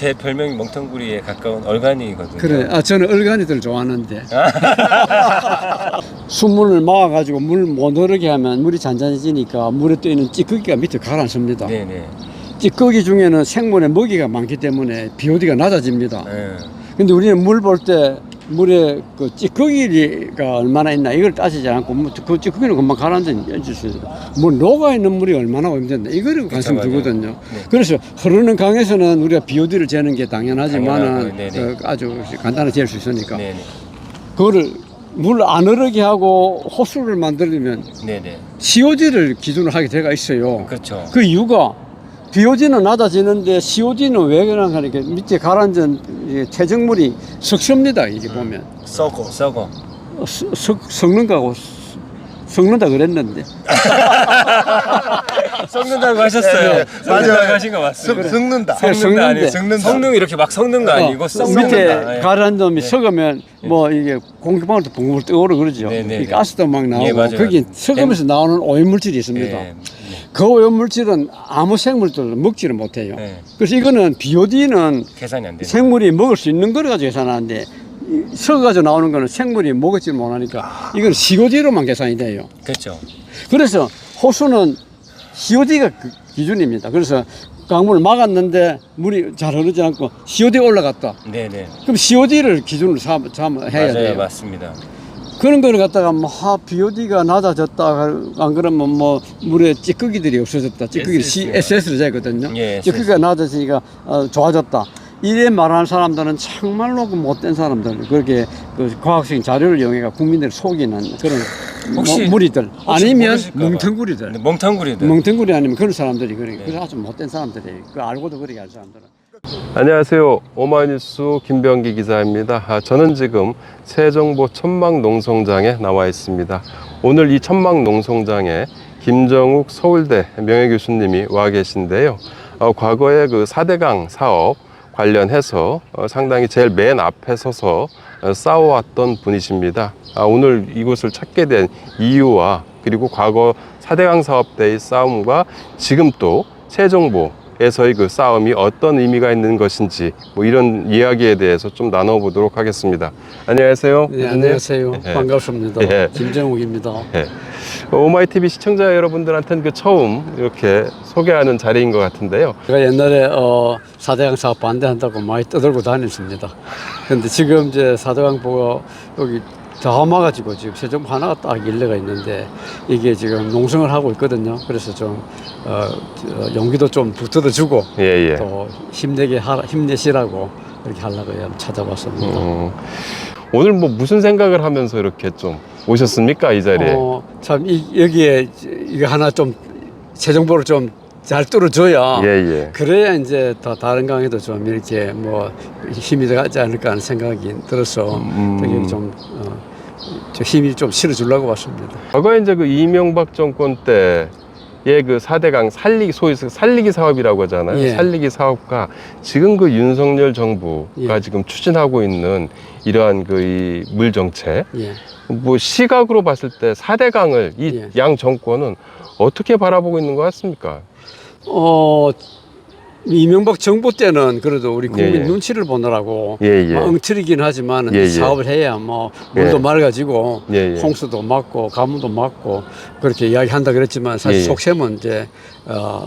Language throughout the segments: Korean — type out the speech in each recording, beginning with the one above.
제 별명이 멍텅구리에 가까운 얼간이거든요. 그래. 저는 얼간이들 좋아하는데. 수문을 막아가지고 물 못 흐르게 하면 물이 잔잔해지니까 물에 떠 있는 찌꺼기가 밑에 가라앉습니다. 네네. 찌꺼기 중에는 생물의 먹이가 많기 때문에 BOD가 낮아집니다. 근데 우리는 물 볼 때 물에 그 찌꺼기가 얼마나 있나 이걸 따지지 않고 그 찌꺼기는 금방 가라앉을 수 있어요. 뭐 녹아있는 물이 얼마나 힘든데 이거를 관심 두거든요. 네. 그래서 흐르는 강에서는 우리가 BOD를 재는 게 당연하지만은 아주 간단하게 잴 수 있으니까 네네. 그거를 물 안 흐르게 하고 호수를 만들려면 네네. COD를 기준으로 하게 돼가 있어요. 그렇죠. 그 이유가 BOD는 낮아지는데 COD는 왜 그러나 하니까 밑에 가라앉은 퇴적물이 썩습니다. 이게 보면 썩어. 썩는 거하고 썩는다 그랬는데 썩는다고 하셨어요. 네, 맞아요. 하신 거 맞습니다. 썩는다. 썩는다 아니에요. 썩는다. 썩는 이렇게 막 썩는 거 아니고 썩는다. 밑에 예. 가라앉은 놈이 썩으면 뭐 이게 공기방울도 붕붕 떠오르 그러죠. 네네네. 이 가스도 막 나오고 예, 맞아요. 거기 썩으면서 나오는 오염물질이 있습니다. 예. 그 오염물질은 아무 생물들도 먹지를 못해요. 네. 그래서 이거는 BOD는 계산이 안 돼요. 생물이 먹을 수 있는 걸 가지고 계산하는데 썩어가지고 나오는 거는 생물이 먹을지 못하니까 이건 COD로만 계산이 돼요. 그렇죠. 그래서 호수는 COD가 그 기준입니다. 그래서 강물을 막았는데 물이 잘 흐르지 않고 COD가 올라갔다. 네네. 그럼 COD를 기준으로 해야 맞아요. 돼요. 맞습니다. 그런 거를 갖다가 BOD가 낮아졌다 안 그러면 뭐 물에 찌꺼기들이 없어졌다. 찌꺼기 SS를 재거든요. 예, 찌꺼기가 낮아지니까 좋아졌다. 이래 말하는 사람들은 정말로 그 못된 사람들 그렇게 그 과학적인 자료를 이용해가 국민들을 속이는 그런 혹시- 무리들 혹시 아니면 모르실까 봐. 멍텅구리들 네, 멍텅구리들. 멍텅구리 아니면 그런 사람들이 그래 네. 그래 아주 못된 사람들이 그 알고도 그렇게 할 사람들은. 안녕하세요. 오마이뉴스 김병기 기자입니다. 저는 지금 세정보 천막농성장에 나와 있습니다. 오늘 이 천막농성장에 김정욱 서울대 명예교수님이 와 계신데요. 과거에 그 4대강 사업 관련해서 상당히 제일 맨 앞에 서서 싸워왔던 분이십니다. 오늘 이곳을 찾게 된 이유와 그리고 과거 4대강 사업 때의 싸움과 지금 또 세정보에서의 그 싸움이 어떤 의미가 있는 것인지 뭐 이런 이야기에 대해서 좀 나눠보도록 하겠습니다. 안녕하세요. 네, 안녕하세요. 예. 반갑습니다. 예. 김정욱입니다. 예. 오마이TV 시청자 여러분들한테는 그 처음 이렇게 소개하는 자리인 것 같은데요. 제가 옛날에 4대강 사업 반대한다고 많이 떠들고 다녔습니다. 근데 지금 이제 4대강 보고 여기 다 막아지고 지금 세정부 하나가 딱 일레가 있는데 이게 지금 농성을 하고 있거든요. 그래서 좀 용기도 좀 붙들어주고 예, 예. 또 힘내시라고 이렇게 하려고 찾아봤습니다. 오늘 뭐 무슨 생각을 하면서 이렇게 좀 오셨습니까, 이 자리에? 참 여기에 이거 하나 좀 세정보를 좀 잘 뚫어줘야 예, 예. 그래야 이제 더 다른 강에도 좀 이렇게 뭐 힘이 들어가지 않을까 하는 생각이 들어서 되게 좀 힘이 좀 실어주려고 왔습니다. 과거에 이제 그 이명박 정권 때의 그 4대강 소위 살리기 사업이라고 하잖아요. 예. 살리기 사업과 지금 그 윤석열 정부가 예. 지금 추진하고 있는 이러한 그 이 물 정책, 예. 뭐 시각으로 봤을 때 4대강을 이 예. 양 정권은 어떻게 바라보고 있는 것 같습니까? 이명박 정부 때는 그래도 우리 국민 예, 예. 눈치를 보느라고 예, 예. 엉터리긴 하지만 예, 예. 사업을 해야 뭐 물도 예. 맑아지고 예, 예. 홍수도 막고 가뭄도 막고 그렇게 이야기한다 그랬지만 사실 예, 예. 속셈은 이제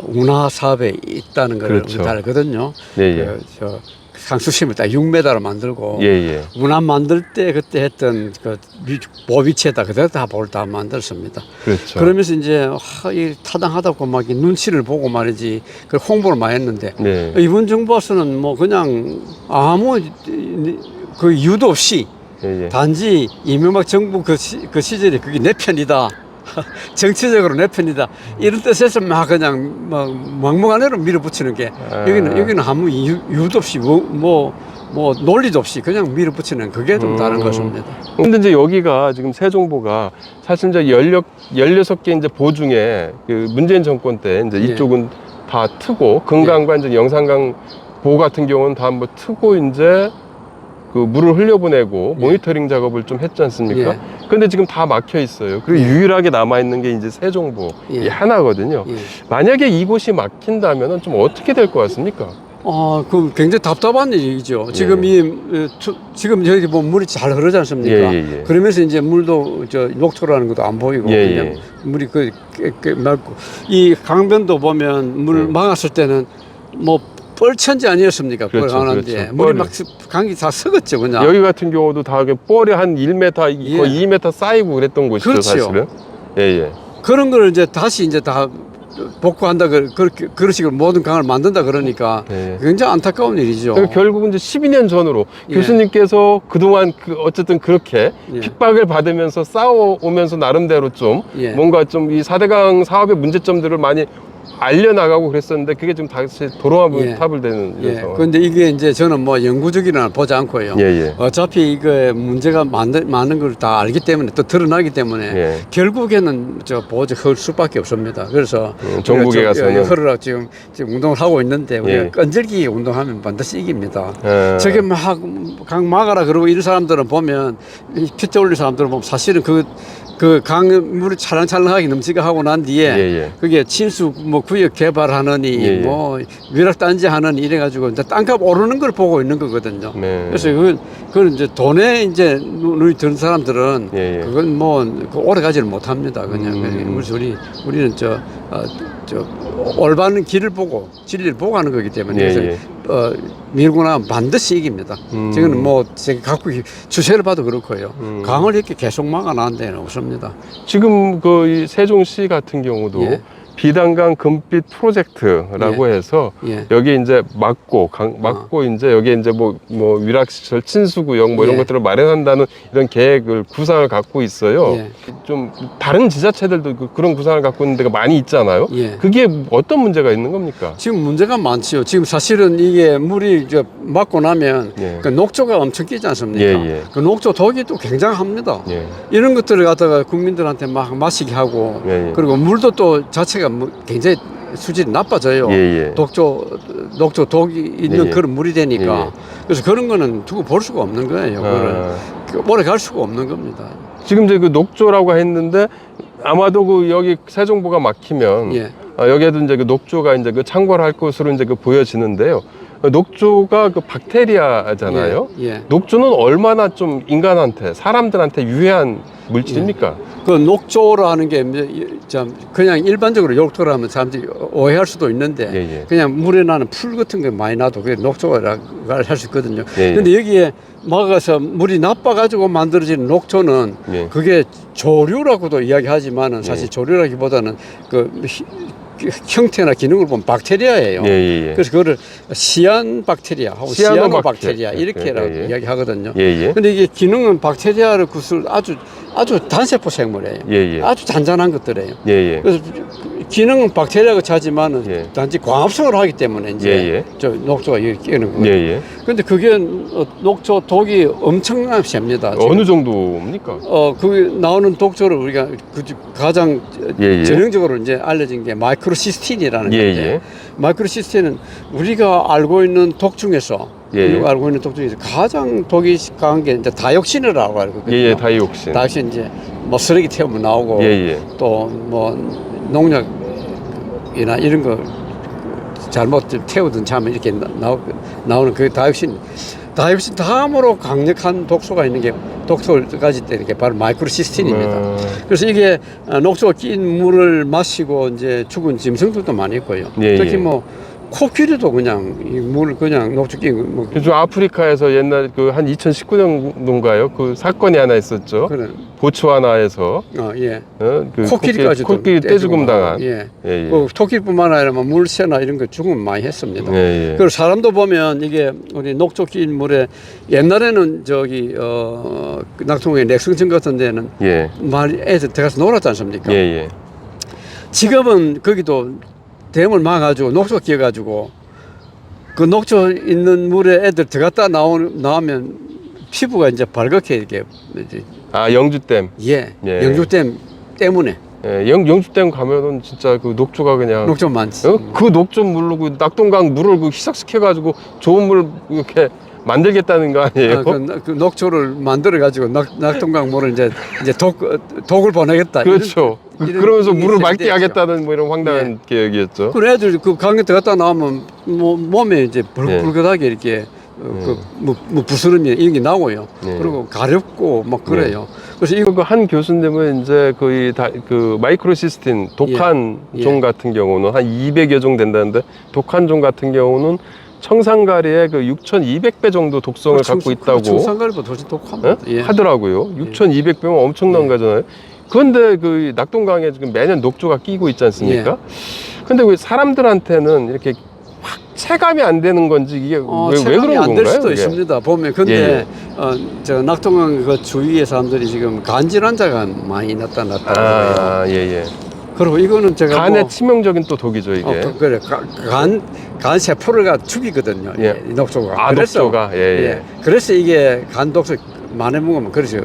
운하 사업에 있다는 걸 그렇죠. 우리가 알거든요. 예, 예. 저 상수심을 딱 6m로 만들고 예, 예. 운하 만들 때 그때 했던 그 보비치에다 그대로 다 볼 다 만들었습니다. 그렇죠. 그러면서 이제 이 타당하다고 막 눈치를 보고 말이지 그 홍보를 많이 했는데 네. 이번 정부 와서는 뭐 그냥 아무 그 이유도 없이 예, 예. 단지 이명박 정부 그 시절에 그게 내 편이다. 정치적으로 내 편이다. 이런 뜻에서 막 그냥 막 막무가내로 밀어붙이는 게 여기는 아무 이유도 없이 뭐 논리도 없이 그냥 밀어붙이는 그게 좀 다른 것입니다. 근데 이제 여기가 지금 세정보가 사실 이제 16개 이제 보 중에 그 문재인 정권 때 이제 예. 이쪽은 다 트고 금강과 이제 영산강 보 같은 경우는 다 뭐 트고 이제 그 물을 흘려보내고 모니터링 작업을 좀 했지 않습니까? 예. 근데 지금 다 막혀 있어요. 그리고 유일하게 남아 있는 게 이제 세정보 이 예. 하나거든요. 예. 만약에 이곳이 막힌다면은 좀 어떻게 될 것 같습니까? 그 굉장히 답답한 일이죠. 지금 지금 여기 보면 물이 잘 흐르지 않습니까? 예. 그러면서 이제 물도 녹초라는 것도 안 보이고 그냥 물이 맑고 이 강변도 보면 물 막았을 때는 뭐 뻘천지 아니었습니까? 뻘 하는데 그렇죠. 물이 막 강이 다 썩었죠, 그냥. 여기 같은 경우도 다 뻘이 한 1m, 거의 2m 쌓이고 그랬던 곳이죠, 그렇죠. 사실은. 예. 그런 걸 이제 다시 이제 다 복구한다 그런 식으로 모든 강을 만든다 그러니까 굉장히 안타까운 일이죠. 그러니까 결국은 이제 12년 전으로 예. 교수님께서 그동안 어쨌든 그렇게 핍박을 받으면서 싸워오면서 나름대로 좀 뭔가 좀 이 4대강 사업의 문제점들을 많이 알려나가고 그랬었는데 그게 지금 다시 돌아탑을 되는 일에서. 그런데 이게 이제 저는 뭐 영구적이나 보지 않고요. 어차피 이거 문제가 많은 걸 다 알기 때문에 또 드러나기 때문에 결국에는 보지 할 수밖에 없습니다. 그래서 전국에 가서는 흐르락 지금 운동을 하고 있는데 우리가 끈질기게 운동하면 반드시 이깁니다. 저게 강 막아라 그러고 이런 사람들은 보면 피트 올린 사람들은 보면 사실은 그 강물이 찰랑찰랑하게 넘치게 하고 난 뒤에 그게 친수 뭐 구역 개발하느니 뭐 위락단지 하느니 이래가지고 이제 땅값 오르는 걸 보고 있는 거거든요. 그래서 그건 이제 돈에 이제 눈이 드는 사람들은 그건 뭐 오래 가지를 못합니다. 그냥 우리는 올바른 길을 보고 진리를 보고 하는 거기 때문에 그래서 밀고 나면 반드시 이깁니다. 지금은 뭐 제가 갖고 추세를 봐도 그렇고요. 강을 이렇게 계속 막아놓은 데는 없습니다. 지금 이 세종시 같은 경우도 비단강 금빛 프로젝트라고 해서 여기 이제 막고 이제 여기 이제 뭐 위락시설 친수구역 뭐 이런 것들을 마련한다는 이런 계획을 구상을 갖고 있어요. 좀 다른 지자체들도 그런 구상을 갖고 있는 데가 많이 있잖아요. 그게 어떤 문제가 있는 겁니까? 지금 문제가 많지요. 지금 사실은 이게 물이 이제 막고 나면 그 녹조가 엄청 끼지 않습니까? 그 녹조 독이 또 굉장합니다. 이런 것들을 갖다가 국민들한테 막 마시게 하고 그리고 물도 또 자체가 굉장히 수질이 나빠져요. 녹조 독이 있는 그런 물이 되니까. 그래서 그런 거는 두고 볼 수가 없는 거예요. 오래 갈 수가 없는 겁니다. 지금 이제 그 녹조라고 했는데 아마도 여기 세종보가 막히면 여기에도 이제 그 녹조가 이제 창궐 할 것으로 이제 보여지는데요. 녹조가 박테리아잖아요. 녹조는 얼마나 좀 인간한테, 사람들한테 유해한 물질입니까? 그 녹조라는 게 그냥 일반적으로 녹조라 하면 사람들이 오해할 수도 있는데 그냥 물에 나는 풀 같은 게 많이 나도 그게 녹조라고 할 수 있거든요. 근데 여기에 막아서 물이 나빠가지고 만들어진 녹조는 그게 조류라고도 이야기하지만은 사실 조류라기보다는 형태나 기능을 보면 박테리아예요. 그래서 그거를 시안박테리아하고 시아노박테리아 이렇게라고 이야기하거든요. 근데 이게 기능은 박테리아를 아주 단세포 생물이에요. 아주 잔잔한 것들이에요. 그래서 기능은 박테리아가 차지만은 단지 광합성을 하기 때문에 이제 저 녹조가 여기 끼는 거예요. 근데 그게 녹조 독이 엄청나게 셉니다. 지금. 어느 정도입니까? 그 나오는 독조를 우리가 가장 전형적으로 이제 알려진 게 마이크로시스틴이라는 건데 마이크로시스틴은 우리가 알고 있는 독 중에서 우리가 알고 있는 독 중에서 가장 독이 강한 게 이제 다이옥신이라고 알거든요. 다이옥신. 다이옥신 이제 뭐 쓰레기 태우면 나오고 또 뭐 농약이나 이런 거 잘못 태우든 자면 이렇게 나오는 그 다이옥신 다음으로 강력한 독소가 있는 게 독소까지 때는 게 바로 마이크로시스틴입니다. 그래서 이게 녹조가 낀 물을 마시고 이제 죽은 짐승들도 많이 있고요. 특히 뭐 코끼리도 그냥 이 물을 그냥 녹조 낀 뭐. 그죠. 아프리카에서 옛날 한 2019년도인가요? 그 사건이 하나 있었죠. 보츠와나에서 코끼리까지도 코끼리 떼죽음 당한. 그 토끼뿐만 아니라 뭐 물새나 이런 거 죽음 많이 했습니다. 그리고 사람도 보면 이게 우리 녹조 낀 물에 옛날에는 낙동강 넥슨천 같은 데는 애들 들어가서 놀았지 않습니까? 지금은 거기도 댐을 막아가지고 녹조 끼어가지고 그 녹조 있는 물에 애들 들어갔다 나오면 피부가 이제 벌겋게 이렇게 영주댐. 영주댐 때문에. 영주댐 가면은 진짜 그 녹조가 그냥 녹조 많지. 그 녹조 물로 그 낙동강 물을 희석시켜가지고 좋은 물 이렇게 만들겠다는 거 아니에요? 그 녹조를 만들어 가지고 낙동강 물을 이제 독을 보내겠다. 그렇죠. 그러면서 이게 물을 맑게 세대죠. 하겠다는 뭐 이런 황당한 계획이었죠. 그 애들 그 강에 들어갔다 나오면 뭐 몸에 이제 예. 불긋하게 이렇게 뭐 부스럼이 이런 게 나고요. 예. 그리고 가렵고 막 그래요. 그래서 이거 그 한 교수님은 이제 거의 그 마이크로시스틴 독한 예. 종 같은 경우는 한 200여 종 된다는데 독한 종 같은 경우는 청산가리의 그 6,200배 정도 독성을 갖고 있다고 청산가리보다 훨씬 독합니다. 예? 하더라고요. 6,200배면 엄청난 예. 거잖아요. 그런데 그 낙동강에 지금 매년 녹조가 끼고 있지 않습니까? 예. 근데 왜 사람들한테는 이렇게 확 체감이 안 되는 건지 이게 왜 체감이 그런 안 될 건가요? 수도 이게? 있습니다. 보면 근데 예, 저 낙동강 그 주위의 사람들이 지금 간 질환자가 많이 나타났다고요. 아, 예, 예. 그리고 이거는 제가 간에 뭐, 치명적인 또 독이죠, 이게. 그래 간 세포를 죽이거든요. 예. 이 녹조가. 아, 녹조가. 예, 예. 그래서 이게 간 독소 많이 먹으면 그래서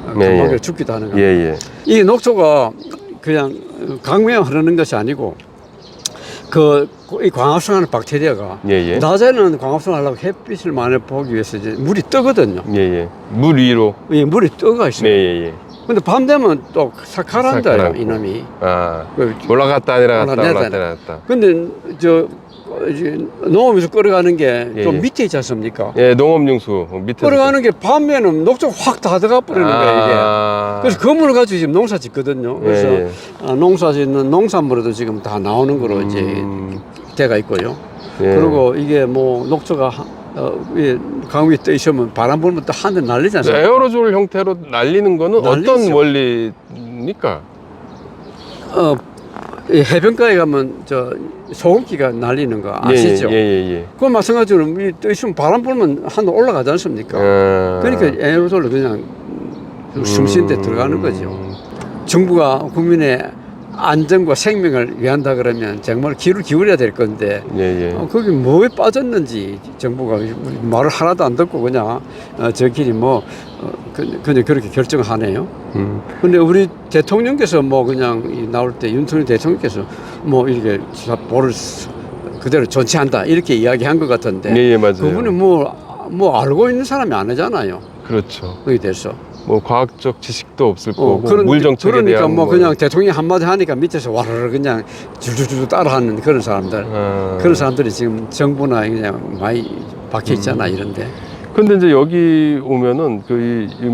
금방 예. 죽기도 하는 예, 거예요. 예. 이 녹조가 그냥 강매에 흐르는 것이 아니고 이 광합성하는 박테리아가 예, 예. 낮에는 광합성 하려고 햇빛을 많이 보기 위해서 이제 물이 뜨거든요. 예, 예. 물 위로. 이 물이 떠가 있어요. 네, 예, 예. 근데 밤 되면 또 사카란다요, 사카란고. 이놈이. 아, 그 올라갔다 내려갔다 올라갔다 올라갔다 내려갔다. 근데 이제 농업에서 끌어가는 게 좀 예, 예. 밑에 있지 않습니까? 예, 농업용수 밑에. 끌어가는 게 밤에는 녹조가 확 다 들어가 버리는 거예요, 이게. 그래서 그 물을 가지고 지금 농사 짓거든요. 그래서 예, 농사 짓는 농산물에도 지금 다 나오는 거로 이제 돼가 있고요. 예. 그리고 이게 뭐 녹조가 강 위에 떠 있으면 바람 불면 또 하늘 날리지 않습니까? 에어로졸 형태로 날리는 거는 어떤 날리죠. 원리입니까? 이 해변가에 가면 저 소금기가 날리는 거 아시죠? 예, 예, 예. 그건 마찬가지로 이 떠 있으면 바람 불면 하늘 올라가지 않습니까? 그러니까 에어로졸로 그냥 숨 쉬는 데 들어가는 거죠. 정부가 국민의 안전과 생명을 위한다 그러면 정말 귀를 기울여야 될 건데 예, 예. 거기 뭐에 빠졌는지 정부가 말을 하나도 안 듣고 그냥 저끼리 뭐 그냥 그렇게 결정하네요. 근데 우리 대통령께서 뭐 그냥 나올 때 윤석열 대통령께서 뭐 이렇게 볼을 그대로 존치한다 이렇게 이야기한 것 같은데 예, 예, 맞아요. 그분이 뭐 알고 있는 사람이 아니잖아요. 그렇죠. 거기에 대해서. 뭐 과학적 지식도 없을 거고 그런, 물 정책에 그러니까 대한 뭐 그냥 대통령이 한마디 하니까 밑에서 와르르 그냥 줄줄줄 따라하는 그런 사람들. 그런 사람들이 지금 정부나 그냥 많이 박혀 있잖아 이런데. 근데 이제 여기 오면은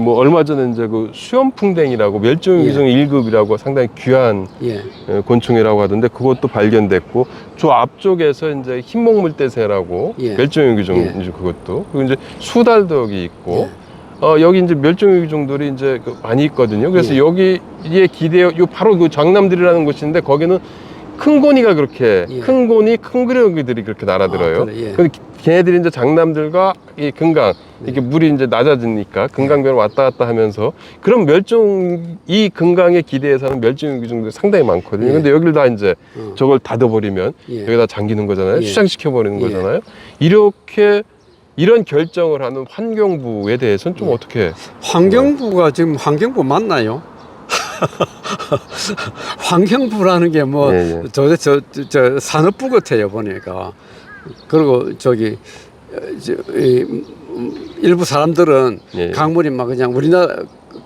뭐 얼마 전에 이제 그 수염풍뎅이라고 멸종위기종 1급이라고 상당히 귀한 예. 곤충이라고 하던데 그것도 발견됐고 저 앞쪽에서 이제 흰목물대새라고 예. 멸종위기종 예. 이제 그것도 그리고 이제 수달도 여기 있고 예. 여기 이제 멸종위기종들이 이제 많이 있거든요. 그래서 예. 여기에 기대어 요 바로 그 장남들이라는 곳인데 거기는 큰 고니가 그렇게 예. 큰 고니 큰 그레기들이 그렇게 날아들어요. 그래, 예. 근데 걔네들이 이제 장남들과 이 금강 이렇게 물이 이제 낮아지니까 금강변을 왔다 갔다 하면서 그런 이 금강의 기대에서는 멸종위기종들이 상당히 많거든요. 예. 근데 여기를 다 이제 저걸 닫아버리면 예. 여기다 잠기는 거잖아요. 예. 수장시켜 버리는 예. 거잖아요. 이런 결정을 하는 환경부에 대해서는 좀 어떻게 환경부가 지금 환경부 맞나요? 환경부라는 게 뭐 예, 예. 도대체 저 산업부 같아요 보니까. 그리고 일부 사람들은 예. 강물이 막 그냥 우리나라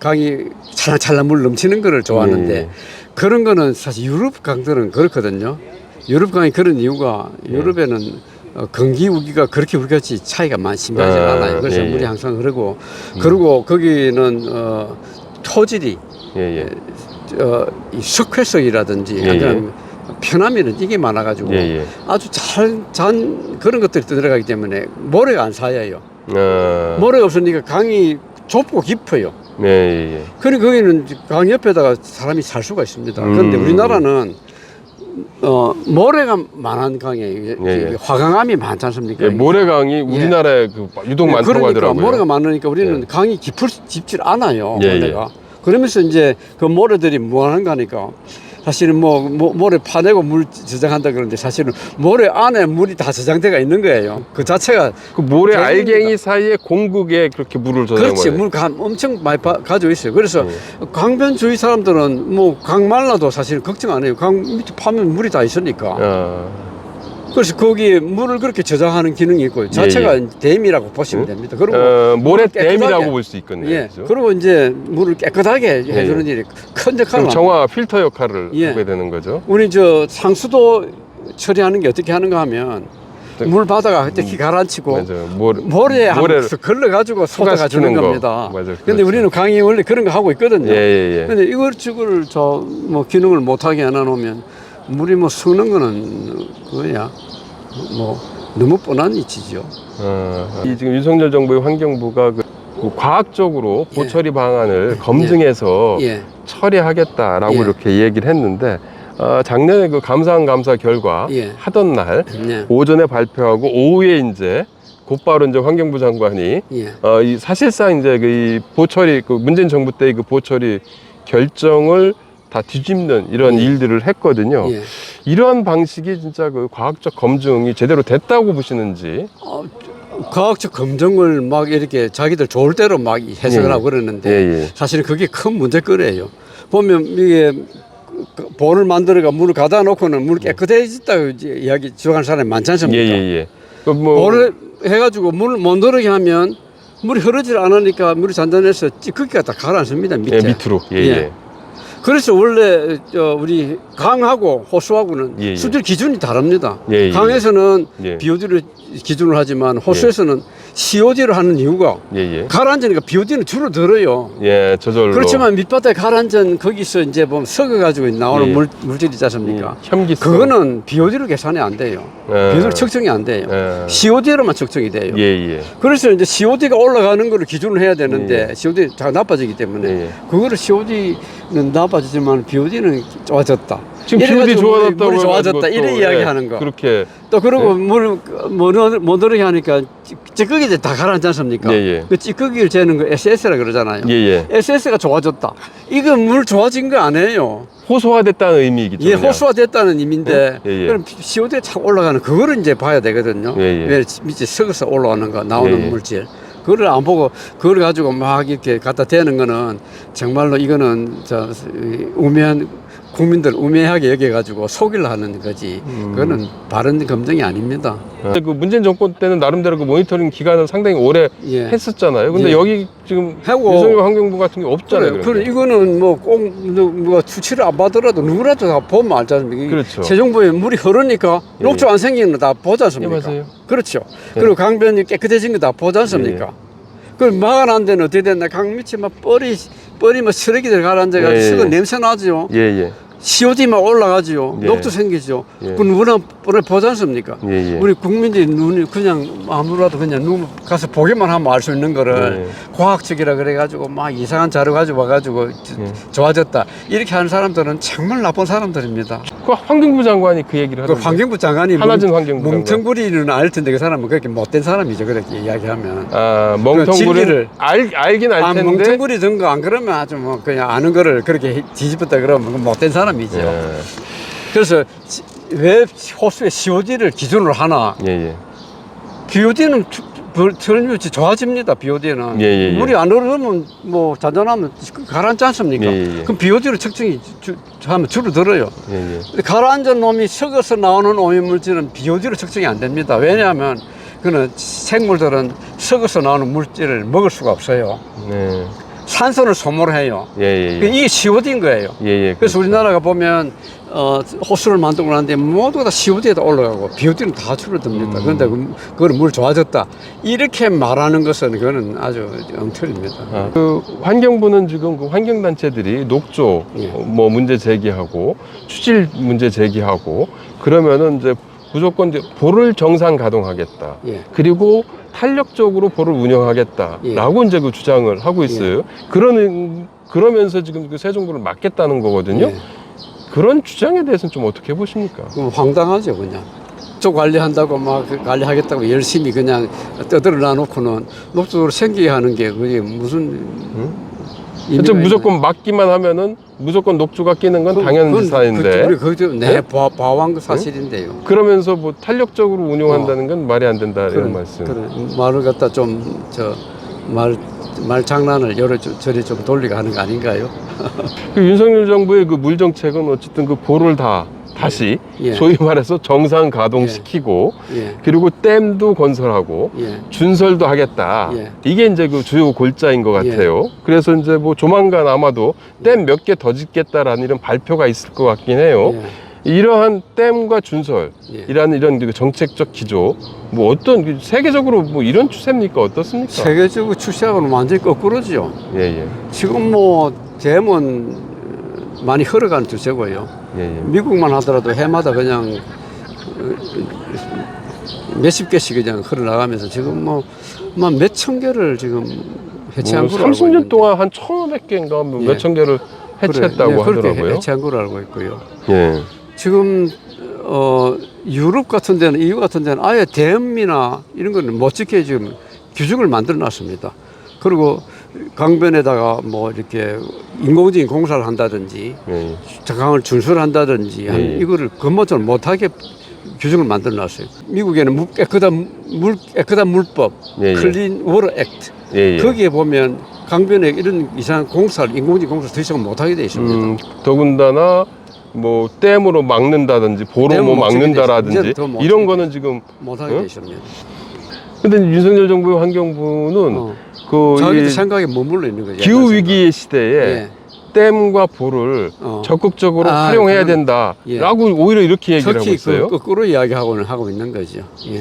강이 찰랑찰랑 물 넘치는 거를 좋아하는데 예. 그런 거는 사실 유럽 강들은 그렇거든요. 유럽 강이 그런 이유가 유럽에는 건기우기가 그렇게 우리같이 차이가 많이 심하지 않아요. 그래서 예, 예. 물이 항상 흐르고 그리고 거기는 토질이 예, 예. 이 석회성이라든지 예, 그런 편함이는 이게 많아가지고 예, 예. 아주 잔 그런 것들이 들어가기 때문에 모래가 안 쌓여요. 아, 모래가 없으니까 강이 좁고 깊어요. 예, 예, 예. 그리고 거기는 강 옆에다가 사람이 살 수가 있습니다. 그런데 우리나라는 모래가 많은 강에 예. 화강암이 많지 않습니까? 예, 모래강이 우리나라에 그 유독 많다고 그러니까 하더라고요. 모래가 많으니까 우리는 예. 강이 깊질 않아요. 예, 모래가. 그러면서 이제 그 모래들이 무한한 거니까 사실은 모래 파내고 물 저장한다 그러는데 사실은 모래 안에 물이 다 저장돼가 있는 거예요. 그 자체가 그 모래 계곡입니다. 알갱이 사이에 공극에 그렇게 물을 저장해요. 그렇지 물 엄청 많이 가지고 있어요. 그래서 네. 강변 주위 사람들은 뭐 강 말라도 사실 걱정 안 해요. 강 밑에 파면 물이 다 있으니까. 그래서 거기에 물을 그렇게 저장하는 기능이 있고 자체가 댐이라고 보시면 됩니다. 그리고 모래댐이라고 볼 수 있겠네요. 예. 그죠? 그리고 이제 물을 깨끗하게 해주는 일이 큰 역할을 그럼 합니다. 정화 필터 역할을 예. 하게 되는 거죠. 우리 저 상수도 처리하는 게 어떻게 하는가 하면 물 바다가 그때 가라앉히고 맞아요. 모래에 모래를 한번 걸러가지고 쏟아가 주는 거. 겁니다. 맞아요. 근데 그렇죠. 우리는 강이 원래 그런 거 하고 있거든요. 예. 근데 이걸 뭐 기능을 못하게 해놔놓으면 물이 뭐 썩는 거는 그거야 뭐 너무 뻔한 이치죠. 이 지금 윤석열 정부의 환경부가 그 과학적으로 보처리 방안을 검증해서 예. 처리하겠다라고 예. 이렇게 얘기를 했는데 작년에 그 감사원 결과 예. 하던 날 예. 오전에 발표하고 오후에 이제 곧바로 이제 환경부 장관이 예. 이 사실상 이제 이 보처리 그 문재인 정부 때의 그 보처리 결정을 다 뒤집는 이런 일들을 했거든요. 예. 이러한 방식이 진짜 그 과학적 검증이 제대로 됐다고 보시는지. 과학적 검증을 막 이렇게 자기들 좋을 대로 막 해석을 하고 그러는데 사실은 그게 큰 문제거리예요. 보면 이게 볼을 만들어가 물을 가다 놓고는 물이 깨끗해졌다고 이야기 주장하는 사람이 많지 않습니까? 볼을 해가지고 물을 못 들어게 하면 물이 흐르질 않으니까 물이 잔잔해서 찌꺼기가 다 가라앉습니다. 밑으로. 그래서 원래 우리 강하고 호수하고는 수질 기준이 다릅니다. 강에서는 BOD를 기준으로 하지만 호수에서는 COD를 하는 이유가 가라앉으니까 BOD는 줄어들어요. 저절로. 그렇지만 밑바닥에 가라앉은 거기서 이제 보면 썩어가지고 나오는 물질이 있지 않습니까? 혐기성. 그거는 BOD로 계산이 안 돼요. BOD로 측정이 안 돼요. COD로만 측정이 돼요. 그래서 이제 COD가 올라가는 거를 기준으로 해야 되는데 COD 가 나빠지기 때문에 그거를 COD는 나빠지지만 BOD는 좋아졌다. 지금 BOD 좋아졌다고 물이 좋아졌다. 이런 이야기하는 거. 그렇게. 또 그리고 물을 못 들게 하니까 찌꺼기들 다 가라앉지 않습니까? 그 찌꺼기를 재는 거 SS라 그러잖아요. SS가 좋아졌다. 이거 물 좋아진 거 아니에요. 호소화됐다는 의미이겠죠. 호소화됐다는 의미인데 그럼 COD가 착 올라가는 그거를 이제 봐야 되거든요. 왜 밑에 썩어서 올라오는 거 나오는 물질. 그걸 안 보고 그걸 가지고 막 이렇게 갖다 대는 거는 정말로 이거는 우매한 국민들 우매하게 여겨가지고 속이려 하는 거지. 그거는 바른 검증이 아닙니다. 그 문재인 정권 때는 나름대로 그 모니터링 기간을 상당히 오래 했었잖아요. 근데 여기 지금 윤석열 환경부 같은 게 없잖아요. 그래 이거는 뭐 꼭 수치를 안 받더라도 누구라도 다 보면 알지 않습니까? 그렇죠. 새 정부에 물이 흐르니까 녹조 안 생기는 거 다 보지 않습니까? 맞아요. 그렇죠. 그리고 강변이 깨끗해진 거 다 보지 않습니까? 그 막아놓은 데는 어떻게 됐나? 강 밑에 막 뻘이 막 쓰레기들 가라앉아가지고 썩은 냄새 나죠. COD만 올라가지요. 녹도 생기죠. 그건 우리는 보지 않습니까? 우리 국민들이 눈이 그냥 아무라도 그냥 눈 가서 보기만 하면 알 수 있는 거를 과학적이라 그래가지고 막 이상한 자료 가지고 와가지고 좋아졌다. 이렇게 하는 사람들은 정말 나쁜 사람들입니다. 그 환경부 장관이 그 얘기를 하던데. 환경부 장관이 한하진 환경부 장관. 멍텅구리는 알 텐데 그 사람은 그렇게 못된 사람이죠. 그렇게 이야기하면. 멍텅구리를 알긴 알 텐데. 멍텅구리 든 거 안 그러면 아주 뭐 그냥 아는 거를 그렇게 뒤집었다 그러면 못된 사람이죠. 그래서 왜 호수에 COD를 기준으로 하나? BOD는 틀림없이 좋아집니다. BOD는 물이 안 흐르면 뭐 잔잔하면 가라앉지 않습니까? 그럼 BOD로 측정이 하면 줄어들어요. 근데 가라앉은 놈이 썩어서 나오는 오염물질은 BOD로 측정이 안 됩니다. 왜냐하면 그는 생물들은 썩어서 나오는 물질을 먹을 수가 없어요. 산소를 소모해요. 이게 COD인 거예요. 그래서 우리나라가 보면 호수를 만들고 나는데 모두가 다 COD에다 올라가고 BOD는 다 줄어듭니다. 그런데 그걸 물 좋아졌다 이렇게 말하는 것은 그거는 아주 엉터리입니다. 그 환경부는 지금 그 환경단체들이 녹조 뭐 문제 제기하고 추질 문제 제기하고 그러면은 이제 무조건 이제 볼을 정상 가동하겠다. 그리고 탄력적으로 볼을 운영하겠다라고 이제 그 주장을 하고 있어요. 그러면서 지금 그 새 정부를 막겠다는 거거든요. 그런 주장에 대해서는 좀 어떻게 보십니까? 그럼 황당하죠, 그냥. 녹조 관리한다고 막 관리하겠다고 열심히 그냥 떠들어 놔놓고는 녹조를 생기게 하는 게 그게 무슨 그렇죠. 무조건 막기만 하면은 무조건 녹조가 끼는 건 당연한 사인데. 우리 그것도 봐온 거 사실인데요. 그러면서 뭐 탄력적으로 운용한다는 건 말이 안 된다 이런 말씀. 말을 갖다 좀 말 장난을 저리 좀 돌리고 하는 거 아닌가요? 그 윤석열 정부의 그 물 정책은 어쨌든 그 볼을 다 다시 예. 소위 말해서 정상 가동시키고 예. 그리고 댐도 건설하고 예. 준설도 하겠다. 예. 이게 이제 그 주요 골자인 것 예. 같아요. 그래서 이제 뭐 조만간 아마도 댐 몇 개 더 짓겠다라는 이런 발표가 있을 것 같긴 해요. 예. 이러한 댐과 준설이라는 예. 이런 그 정책적 기조, 뭐 어떤 세계적으로 뭐 이런 추세입니까? 어떻습니까? 세계적으로 추세하고는 완전히 거꾸로죠. 예, 예. 지금 뭐 댐은 많이 흘러가는 추세고요. 예, 예. 미국만 하더라도 해마다 그냥 몇십 개씩 그냥 흘러나가면서 지금 뭐 몇천 개를 지금 해체한 뭐 걸로 알고 30년 있는데. 동안 한 1,500개인가 뭐 예. 몇천 개를 해체했다고 그래, 예, 그렇게 하더라고요. 해체한 걸로 알고 있고요. 예. 지금 유럽 같은 데는 EU 같은 데는 아예 댐이나 이런 거는 멋지게 지금 규정을 만들어 놨습니다. 그리고 강변에다가 뭐 이렇게 인공적인 공사를 한다든지 예. 강을 준설한다든지 예. 이거를 근본적으로 못하게 규정을 만들어 놨어요. 미국에는 깨끗한 물법, 예, 예. 클린 워터 액트. 예, 예. 거기에 보면 강변에 이런 이상한 공사를 인공적인 공사를 더 이상 못하게 되어 있습니다. 더군다나 뭐 댐으로 막는다든지 보로 댐은 뭐 못 쓰게 막는다라든지 되죠. 이제는 더못 이런 쓰게 거는 지금 못하게 어? 되어 있습니다. 근데 윤석열 정부의 환경부는 그 자기들 이 생각에 머물러 있는 거죠. 기후 위기의 시대에 예. 댐과 보를 적극적으로 활용해야 그건, 된다라고 오히려 이렇게 얘기를 하고 특히 있어요. 거꾸로 이야기하고는 하고 있는 거죠. 예.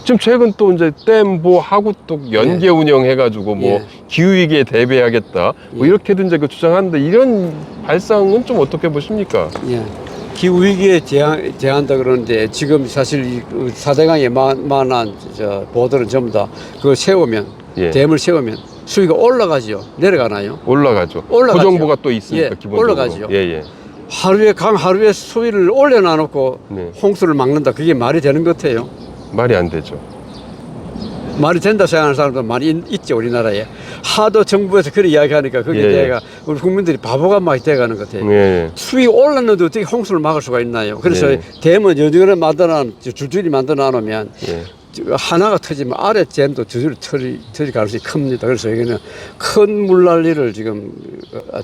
지금 최근 또 이제 댐보 하구 또 연계 운영해가지고 뭐 예. 기후 위기에 대비하겠다 뭐 예. 이렇게도 이제 그 주장하는데 이런 발상은 좀 어떻게 보십니까? 예. 기후 위기에 대한다 그러는데 지금 사실 이 4대강에 만한 보도는 전부 다 그걸 세우면 예. 댐을 세우면 수위가 올라가지요. 내려가나요? 올라가죠. 올라가죠. 그 정보가 또 있으니까 예, 기본적으로. 올라가죠. 예, 예. 하루에 수위를 올려놔놓고 네. 홍수를 막는다. 그게 말이 되는 것 같아요. 말이 안 되죠. 말이 된다 생각하는 사람도 많이 있죠, 우리나라에. 하도 정부에서 그런 이야기하니까 거기에 예. 대해가 우리 국민들이 바보가 많이 돼가는 것 같아요. 예. 수위 올랐는데 어떻게 홍수를 막을 수가 있나요? 그래서 예. 댐은 여전히 줄줄이 만들어 놓으면 예. 하나가 터지면 아래 댐도 줄줄이 터질 가능성이 큽니다. 그래서 여기는 큰 물난리를 지금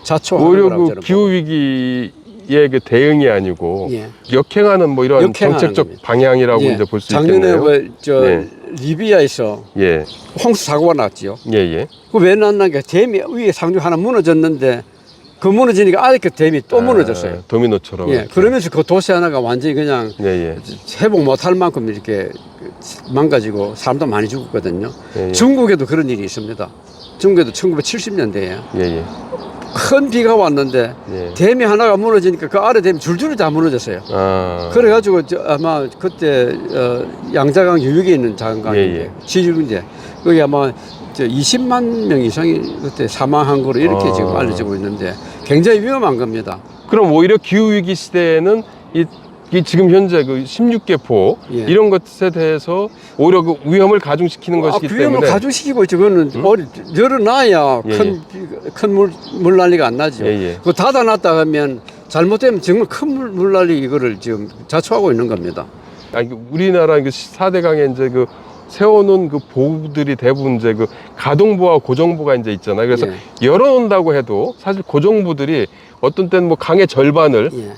자초하는 오히려 거라고 그 저는 기후 위기의 그 대응이 아니고 예. 역행하는 뭐 이런 역행하는 정책적 겁니다. 방향이라고 예. 이제 볼 수 작년에 있겠네요. 네. 리비아에서 예. 홍수 사고가 났지요. 예, 예. 그 왜 났나? 댐이 위에 상류 하나 무너졌는데 그 무너지니까 아래 그 댐이 또 무너졌어요. 도미노처럼. 예, 이렇게. 그러면서 그 도시 하나가 완전히 그냥 예, 예. 회복 못할 만큼 이렇게 망가지고 사람도 많이 죽었거든요. 예, 예. 중국에도 그런 일이 있습니다. 중국에도 1970년대에 예, 예. 큰 비가 왔는데 예. 댐이 하나가 무너지니까 그 아래 댐이 줄줄이 다 무너졌어요. 아. 그래가지고 아마 그때 양자강 유역에 있는 자강인데 예, 예. 지중인데 거기 아마 20만 명 이상이 그때 사망한 거로 이렇게 지금 알려지고 있는데 굉장히 위험한 겁니다. 그럼 오히려 기후 위기 시대에는 이 지금 현재 그 16개 포 예. 이런 것에 대해서 오히려 그 위험을 가중시키는 것이기 위험을 때문에 가중시키고 있죠. 그거는 열어놔야 예, 큰 물난리가 안 나죠. 예, 예. 그거 닫아놨다 하면 잘못되면 정말 큰 물난리 이거를 지금 자초하고 있는 겁니다. 아니, 우리나라 그 4대강에 이제 그 세워놓은 그 보들이 대부분 이제 그 가동부와 고정부가 이제 있잖아요. 그래서 예. 열어놓는다고 해도 사실 고정부들이 어떤 때는 뭐 강의 절반을 예.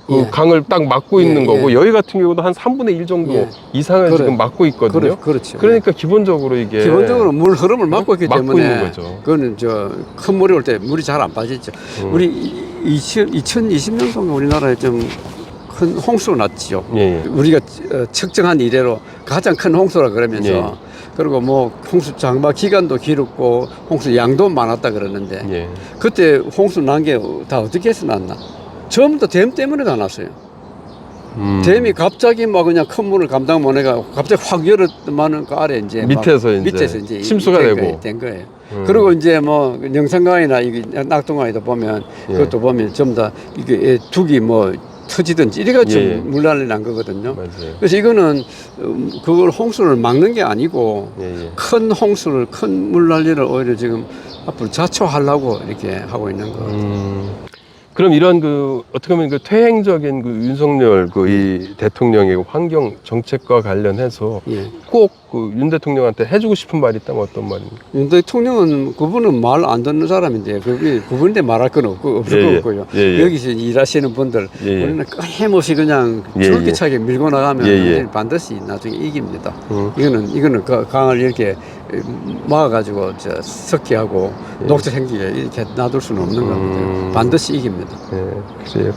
그 예. 강을 딱 막고 예, 있는 거고 예. 여기 같은 경우도 한 3분의 1 정도 예. 이상을 그래. 지금 막고 있거든요. 그렇죠. 그러니까 기본적으로 이게 기본적으로 물 흐름을 막고 있기 막고 때문에 있는 거죠. 그거는 큰 물이 올 때 물이 잘 안 빠지죠. 우리 2020년도에 우리나라에 좀 큰 홍수가 났죠. 예, 예. 우리가 측정한 이래로 가장 큰 홍수라 그러면서 예. 그리고 뭐 홍수 장마 기간도 길었고 홍수 양도 많았다 그러는데 예. 그때 홍수 난 게 다 어떻게 해서 났나? 처음부터 댐 때문에 다 났어요. 댐이 갑자기 막 그냥 큰 물을 감당 못 해가 갑자기 확 열었더만은 그 아래 이제 밑에서 이제 침수가 되고 된 거예요. 그리고 이제 뭐 영산강이나 이게 낙동강에도 보면 예. 그것도 보면 전부 다 이게 둑이 뭐 터지든지 이래가지고 예, 예. 물난리 난 거거든요. 맞아요. 그래서 이거는 그걸 홍수를 막는 게 아니고 예, 예. 큰 홍수를 큰 물난리를 오히려 지금 앞으로 자초하려고 이렇게 하고 있는 거. 그럼 이런 그 어떻게 보면 그 퇴행적인 그 윤석열 그 이 대통령의 환경 정책과 관련해서 예. 꼭 그 윤 대통령한테 해주고 싶은 말이 있다면 어떤 말입니까? 윤 대통령은 그분은 말 안 듣는 사람인데 그분한테 말할 건 없을 예, 예. 거고요. 예, 예. 여기서 일하시는 분들 예, 예. 우리는 끊임없이 그냥 예, 예. 줄기차게 밀고 나가면 예, 예. 반드시 나중에 이깁니다. 음. 이거는 그 강을 이렇게 막아가지고 석회하고 예. 녹조 생기게 이렇게 놔둘 수는 없는 겁니다. 반드시 이깁니다. 네, 그래요.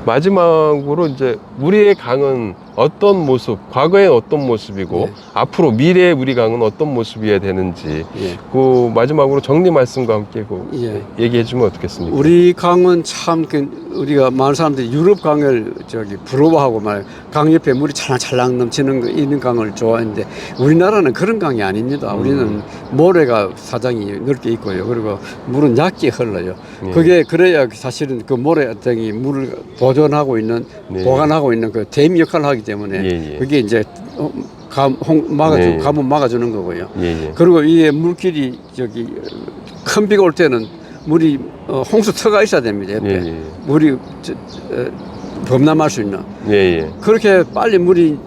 마지막으로 이제 우리의 강은 어떤 모습, 과거엔 어떤 모습이고 네. 앞으로 미래의 우리 강은 어떤 모습이어야 되는지 예. 그 마지막으로 정리 말씀과 함께 그 예. 얘기해 주면 어떻겠습니까? 우리 강은 참 우리가 많은 사람들이 유럽 강을 부러워하고 강 옆에 물이 찰랑찰랑 넘치는 있는 강을 좋아하는데 우리나라는 그런 강이 아닙니다. 우리는 모래가 사장이 넓게 있고요. 그리고 물은 얕게 흘러요. 예. 그게 그래야 사실은 그 모래등이 물을 보존하고 있는 네. 보관하고 있는 그 대미 역할을 하기 때문에 예, 예. 그게 이제 네. 가뭄 막아주는 거고요. 예, 예. 그리고 이게 물길이 큰 비가 올 때는 물이 홍수터가 있어야 됩니다. 옆에 예, 예. 물이 범람할 수 있는 예, 예. 그렇게 빨리 물이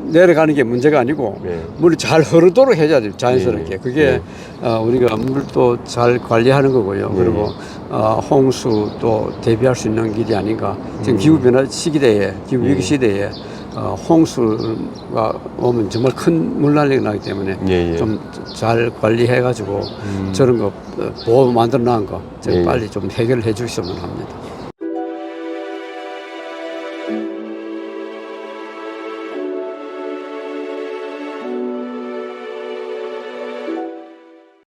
내려가는 게 문제가 아니고 예. 물이 잘 흐르도록 해야 돼요. 자연스럽게. 예. 그게 우리가 물도 잘 관리하는 거고요. 예. 그리고 홍수 또 대비할 수 있는 길이 아닌가. 지금 기후 변화 시기대에 기후 위기 시대에 홍수가 오면 정말 큰 물난리가 나기 때문에 예, 예. 좀 잘 관리해가지고 저런 거 보호 만들어 놓은 거 예, 예. 빨리 좀 해결해 주셨으면 합니다.